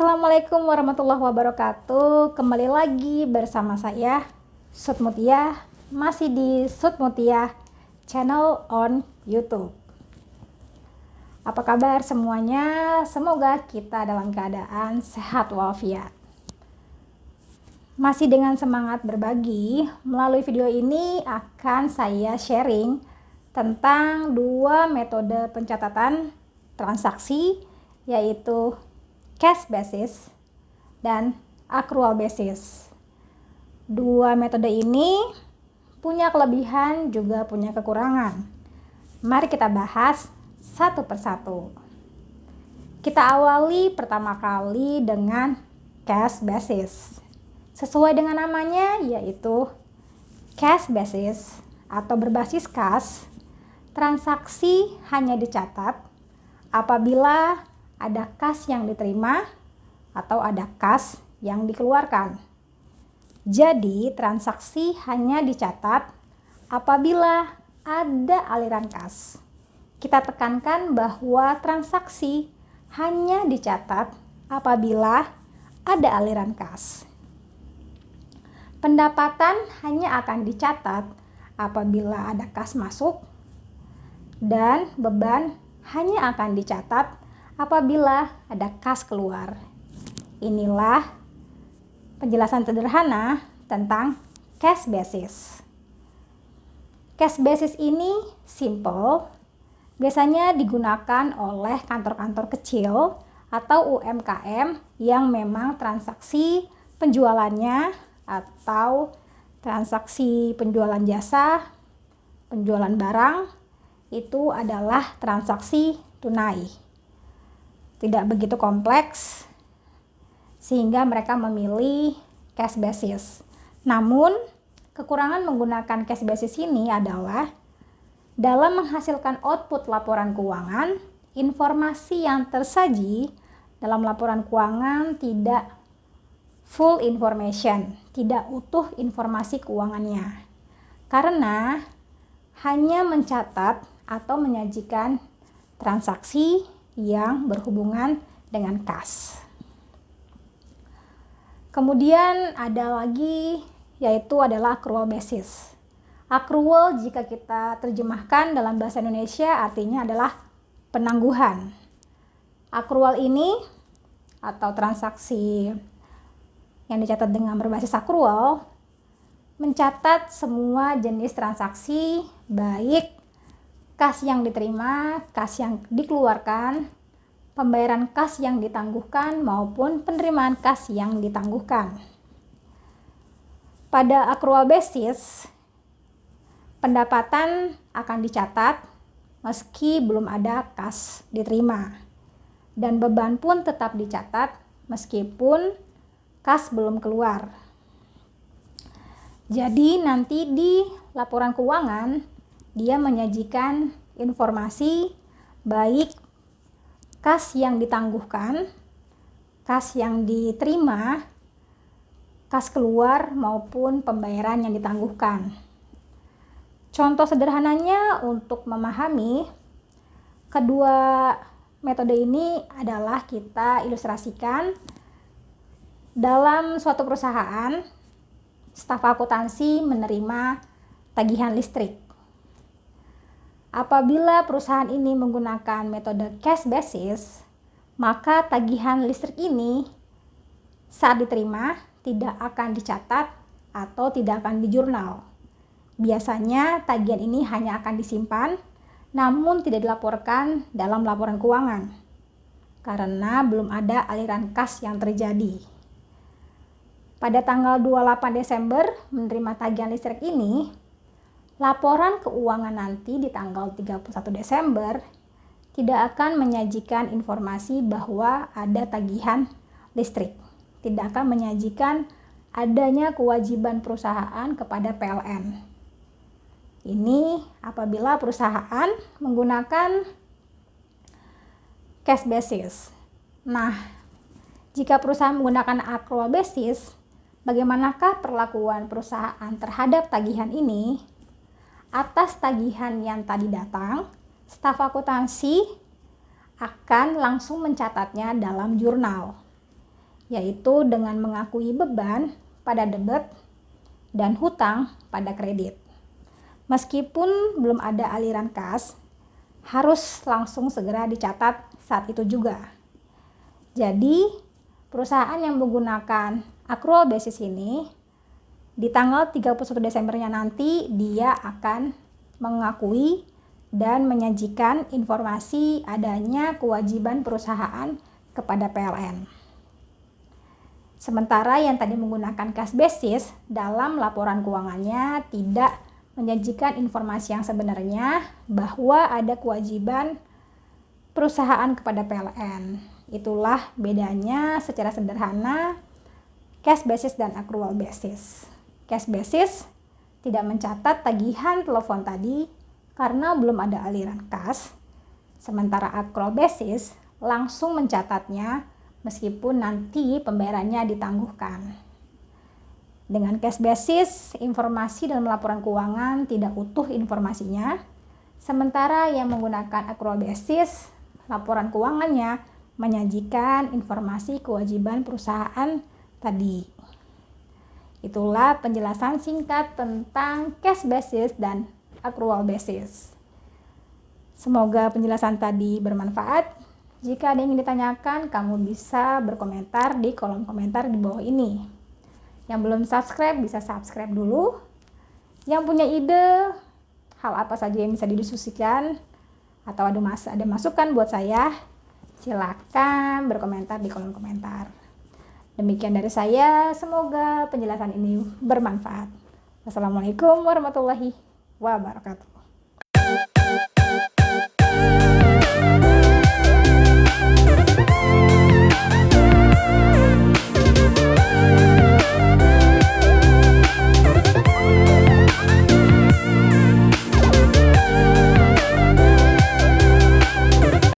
Assalamualaikum warahmatullahi wabarakatuh. Kembali lagi bersama saya Sutmutia, masih di Sutmutia channel on YouTube. Apa kabar semuanya? Semoga kita dalam keadaan sehat walafiat. Masih dengan semangat berbagi, melalui video ini akan saya sharing tentang dua metode pencatatan transaksi, yaitu cash basis dan accrual basis. Dua metode ini punya kelebihan juga punya kekurangan. Mari kita bahas satu persatu. Kita awali pertama kali dengan cash basis. Sesuai dengan namanya, yaitu cash basis atau berbasis kas, transaksi hanya dicatat apabila ada kas yang diterima atau ada kas yang dikeluarkan. Jadi, transaksi hanya dicatat apabila ada aliran kas. Kita tekankan bahwa transaksi hanya dicatat apabila ada aliran kas. Pendapatan hanya akan dicatat apabila ada kas masuk, dan beban hanya akan dicatat apabila ada kas keluar. Inilah penjelasan sederhana tentang cash basis. Cash basis ini simple, biasanya digunakan oleh kantor-kantor kecil atau UMKM yang memang transaksi penjualannya atau transaksi penjualan jasa, penjualan barang itu adalah transaksi tunai. Tidak begitu kompleks sehingga mereka memilih cash basis. Namun, kekurangan menggunakan cash basis ini adalah dalam menghasilkan output laporan keuangan, informasi yang tersaji dalam laporan keuangan tidak full information, tidak utuh informasi keuangannya. Karena hanya mencatat atau menyajikan transaksi yang berhubungan dengan kas. Kemudian ada lagi, yaitu adalah accrual basis. Accrual jika kita terjemahkan dalam bahasa Indonesia artinya adalah penangguhan. Accrual ini atau transaksi yang dicatat dengan berbasis accrual mencatat semua jenis transaksi, baik kas yang diterima, kas yang dikeluarkan, pembayaran kas yang ditangguhkan maupun penerimaan kas yang ditangguhkan. Pada accrual basis, pendapatan akan dicatat meski belum ada kas diterima, dan beban pun tetap dicatat meskipun kas belum keluar. Jadi nanti di laporan keuangan dia menyajikan informasi baik kas yang ditangguhkan, kas yang diterima, kas keluar maupun pembayaran yang ditangguhkan. Contoh sederhananya untuk memahami kedua metode ini adalah kita ilustrasikan dalam suatu perusahaan, staf akuntansi menerima tagihan listrik. Apabila perusahaan ini menggunakan metode cash basis, maka tagihan listrik ini saat diterima tidak akan dicatat atau tidak akan dijurnal. Biasanya tagihan ini hanya akan disimpan, namun tidak dilaporkan dalam laporan keuangan karena belum ada aliran kas yang terjadi. Pada tanggal 28 Desember menerima tagihan listrik ini, laporan keuangan nanti di tanggal 31 Desember tidak akan menyajikan informasi bahwa ada tagihan listrik. Tidak akan menyajikan adanya kewajiban perusahaan kepada PLN. Ini apabila perusahaan menggunakan cash basis. Nah, jika perusahaan menggunakan accrual basis, bagaimanakah perlakuan perusahaan terhadap tagihan ini? Atas tagihan yang tadi datang, staf akuntansi akan langsung mencatatnya dalam jurnal. yaitu dengan mengakui beban pada debit dan hutang pada kredit. Meskipun belum ada aliran kas, harus langsung segera dicatat saat itu juga. Jadi, perusahaan yang menggunakan accrual basis ini, di tanggal 31 Desembernya nanti dia akan mengakui dan menyajikan informasi adanya kewajiban perusahaan kepada PLN. Sementara yang tadi menggunakan cash basis dalam laporan keuangannya tidak menyajikan informasi yang sebenarnya bahwa ada kewajiban perusahaan kepada PLN. Itulah bedanya secara sederhana cash basis dan accrual basis. Cash basis tidak mencatat tagihan telepon tadi karena belum ada aliran kas, sementara accrual basis langsung mencatatnya meskipun nanti pembayarannya ditangguhkan. Dengan cash basis, informasi dalam laporan keuangan tidak utuh informasinya, sementara yang menggunakan accrual basis, laporan keuangannya menyajikan informasi kewajiban perusahaan tadi. Itulah penjelasan singkat tentang cash basis dan accrual basis. Semoga penjelasan tadi bermanfaat. Jika ada yang ingin ditanyakan, kamu bisa berkomentar di kolom komentar di bawah ini. Yang belum subscribe bisa subscribe dulu. Yang punya ide hal apa saja yang bisa didiskusikan atau ada masukan buat saya, silakan berkomentar di kolom komentar. Demikian dari saya, semoga penjelasan ini bermanfaat. Wassalamualaikum warahmatullahi wabarakatuh.